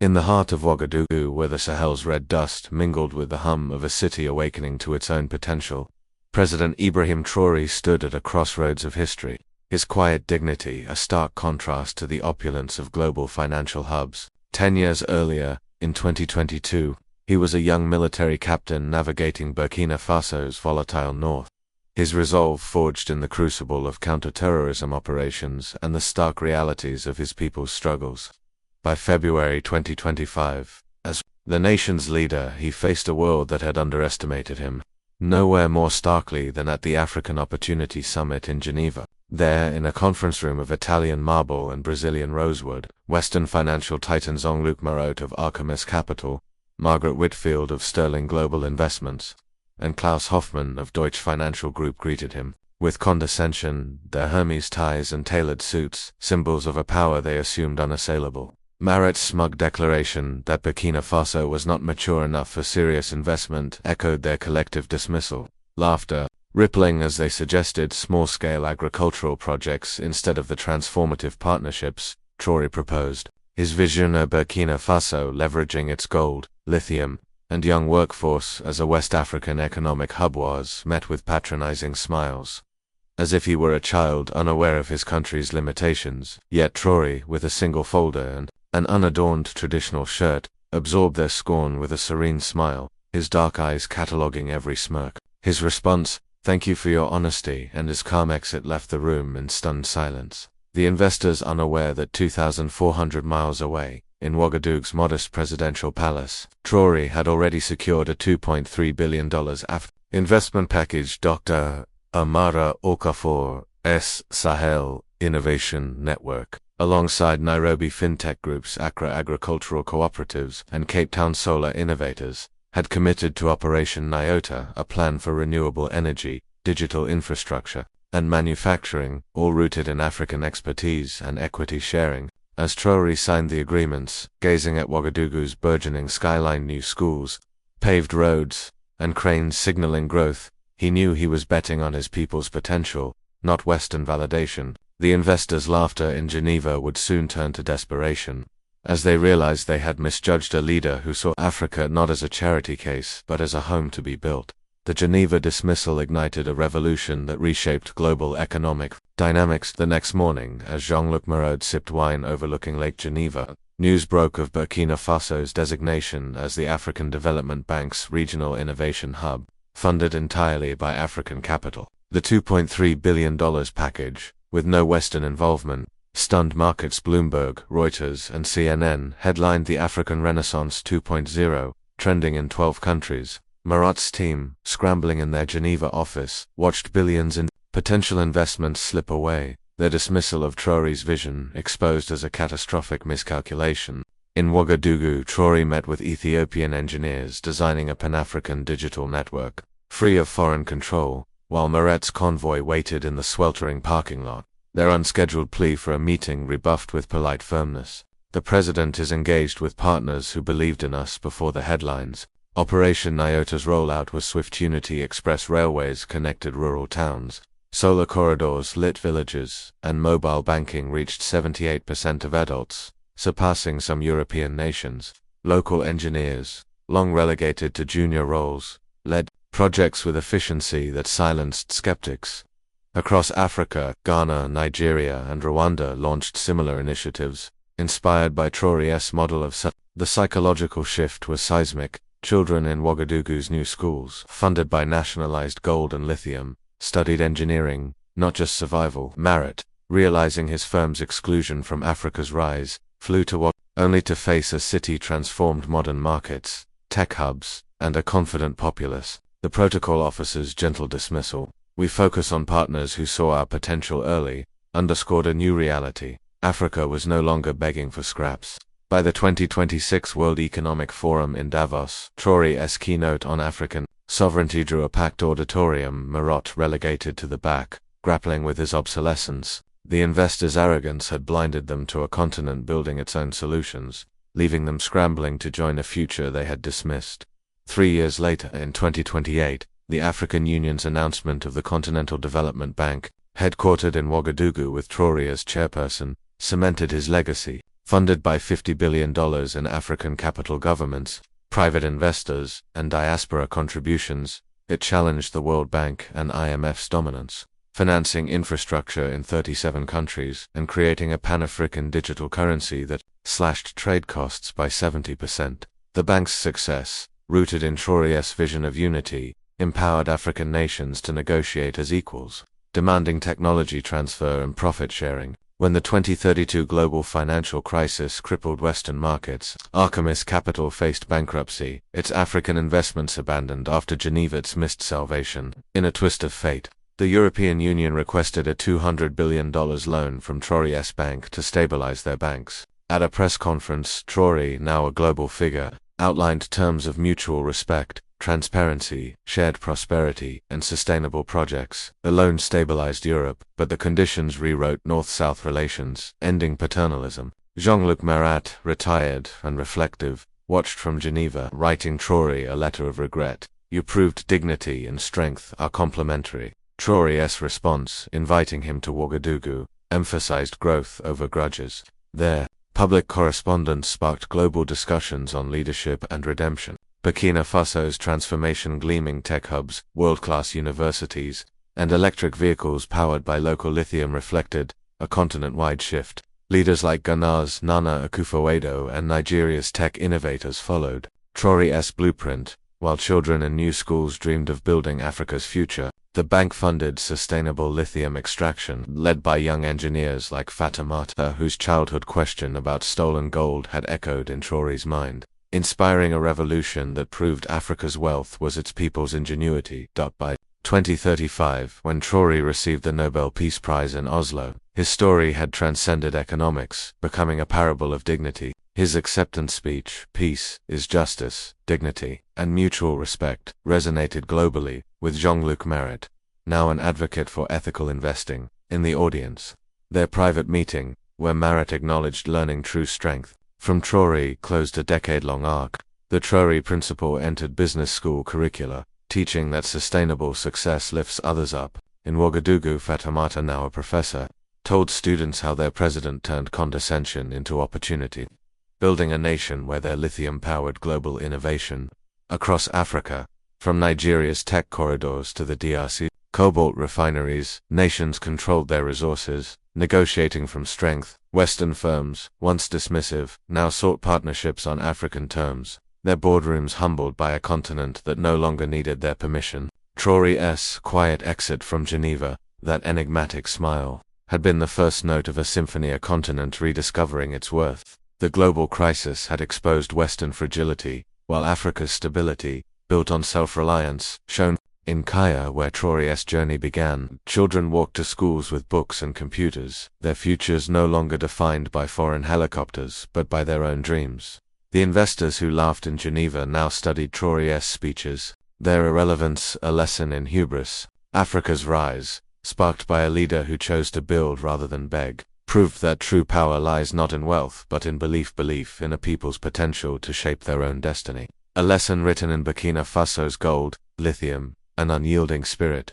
In the heart of Ouagadougou, where the Sahel's red dust mingled with the hum of a city awakening to its own potential, President Ibrahim Traoré stood at a crossroads of history, his quiet dignity a stark contrast to the opulence of global financial hubs. 10 years earlier, in 2022, he was a young military captain navigating Burkina Faso's volatile north, his resolve forged in the crucible of counter-terrorism operations and the stark realities of his people's struggles. By February 2025, as the nation's leader, he faced a world that had underestimated him, nowhere more starkly than at the African Opportunity Summit in Geneva. There, in a conference room of Italian marble and Brazilian rosewood, Western financial titan Jean-Luc Marot of Artemis Capital, Margaret Whitfield of Sterling Global Investments, and Klaus Hoffmann of Deutsche Financial Group greeted him with condescension, their Hermes ties and tailored suits, symbols of a power they assumed unassailable. Marot's smug declaration that Burkina Faso was not mature enough for serious investment echoed their collective dismissal, laughter rippling as they suggested small-scale agricultural projects instead of the transformative partnerships Traoré proposed. His vision of Burkina Faso leveraging its gold, lithium, and young workforce as a West African economic hub was met with patronizing smiles, as if he were a child unaware of his country's limitations. Yet Traoré, with a single folder and an unadorned traditional shirt, absorbed their scorn with a serene smile, his dark eyes cataloguing every smirk. His response, "Thank you for your honesty," and his calm exit left the room in stunned silence. The investors, unaware that 2,400 miles away, in Ouagadougou's modest presidential palace, Traoré had already secured a $2.3 billion investment package. Dr. Amara Okafor S. Sahel Innovation Network, alongside Nairobi fintech groups Accra Agricultural Cooperatives and Cape Town Solar Innovators, had committed to Operation Nyota, a plan for renewable energy, digital infrastructure, and manufacturing, all rooted in African expertise and equity sharing. As Traoré signed the agreements, gazing at Ouagadougou's burgeoning skyline, new schools, paved roads, and cranes signaling growth, he knew he was betting on his people's potential, not Western validation. The investors' laughter in Geneva would soon turn to desperation, as they realized they had misjudged a leader who saw Africa not as a charity case but as a home to be built. The Geneva dismissal ignited a revolution that reshaped global economic dynamics. The next morning, as Jean-Luc Marot sipped wine overlooking Lake Geneva, news broke of Burkina Faso's designation as the African Development Bank's regional innovation hub, funded entirely by African capital. The $2.3 billion package, with no Western involvement, stunned markets. Bloomberg, Reuters, and CNN headlined the African Renaissance 2.0, trending in 12 countries. Marot's team, scrambling in their Geneva office, watched billions in potential investments slip away, their dismissal of Traoré's vision exposed as a catastrophic miscalculation. In Ouagadougou, Traoré met with Ethiopian engineers designing a Pan-African digital network, free of foreign control, while Marot's convoy waited in the sweltering parking lot, their unscheduled plea for a meeting rebuffed with polite firmness. The president is engaged with partners who believed in us before the headlines. Operation Nyota's rollout was swift. Unity Express railways connected rural towns, solar corridors lit villages, and mobile banking reached 78% of adults, surpassing some European nations. Local engineers, long relegated to junior roles, led projects with efficiency that silenced skeptics. Across Africa, Ghana, Nigeria, and Rwanda launched similar initiatives, inspired by Traoré's model of the psychological shift was seismic. Children in Ouagadougou's new schools, funded by nationalized gold and lithium, studied engineering, not just survival. Marot, realizing his firm's exclusion from Africa's rise, flew to Ouagadougou, only to face a city transformed modern markets, tech hubs, and a confident populace. The protocol officer's gentle dismissal, "We focus on partners who saw our potential early," underscored a new reality. Africa was no longer begging for scraps. By the 2026 World Economic Forum in Davos, Traoré's keynote on African sovereignty drew a packed auditorium. Marot relegated to the back, grappling with his obsolescence. The investors' arrogance had blinded them to a continent building its own solutions, leaving them scrambling to join a future they had dismissed. 3 years later, in 2028, the African Union's announcement of the Continental Development Bank, headquartered in Ouagadougou with Traoré as chairperson, cemented his legacy. Funded by $50 billion in African capital governments, private investors, and diaspora contributions, it challenged the World Bank and IMF's dominance, financing infrastructure in 37 countries and creating a Pan-African digital currency that slashed trade costs by 70%. The bank's success, rooted in Traoré's vision of unity, empowered African nations to negotiate as equals, demanding technology transfer and profit sharing. When the 2032 global financial crisis crippled Western markets, Artemis Capital faced bankruptcy, its African investments abandoned after Geneva's missed salvation. In a twist of fate, the European Union requested a $200 billion loan from Traoré's bank to stabilize their banks. At a press conference, Traoré, now a global figure, outlined terms of mutual respect, transparency, shared prosperity, and sustainable projects. The loan stabilized Europe, but the conditions rewrote North-South relations, ending paternalism. Jean-Luc Marat, retired and reflective, watched from Geneva, writing Traoré a letter of regret. "You proved dignity and strength are complementary." Traoré's response, inviting him to Ouagadougou, emphasized growth over grudges. There, public correspondence sparked global discussions on leadership and redemption. Burkina Faso's transformation, gleaming tech hubs, world-class universities, and electric vehicles powered by local lithium reflected a continent-wide shift. Leaders like Ghana's Nana Akufo-Addo and Nigeria's tech innovators followed Traoré's blueprint, while children in new schools dreamed of building Africa's future. The bank funded sustainable lithium extraction, led by young engineers like Fatimata, whose childhood question about stolen gold had echoed in Traoré's mind, inspiring a revolution that proved Africa's wealth was its people's ingenuity. By 2035, when Traoré received the Nobel Peace Prize in Oslo, his story had transcended economics, becoming a parable of dignity. His acceptance speech, "Peace is justice, dignity, and mutual respect," resonated globally, with Jean-Luc Marat, now an advocate for ethical investing, in the audience. Their private meeting, where Marat acknowledged learning true strength from Traoré, closed a decade-long arc. The Traoré principle entered business school curricula, teaching that sustainable success lifts others up. In Ouagadougou, Fatimata, now a professor, told students how their president turned condescension into opportunity, building a nation where their lithium-powered global innovation. Across Africa, from Nigeria's tech corridors to the DRC cobalt refineries, nations controlled their resources, negotiating from strength. Western firms, once dismissive, now sought partnerships on African terms, their boardrooms humbled by a continent that no longer needed their permission. Traoré's quiet exit from Geneva, that enigmatic smile, had been the first note of a symphony, a continent rediscovering its worth. The global crisis had exposed Western fragility, while Africa's stability, built on self-reliance, shone. In Kaya, where Traoré's journey began, children walked to schools with books and computers, their futures no longer defined by foreign helicopters, but by their own dreams. The investors who laughed in Geneva now studied Traoré's speeches, their irrelevance a lesson in hubris. Africa's rise, sparked by a leader who chose to build rather than beg, proved that true power lies not in wealth but in belief in a people's potential to shape their own destiny. A lesson written in Burkina Faso's gold, lithium, an unyielding spirit.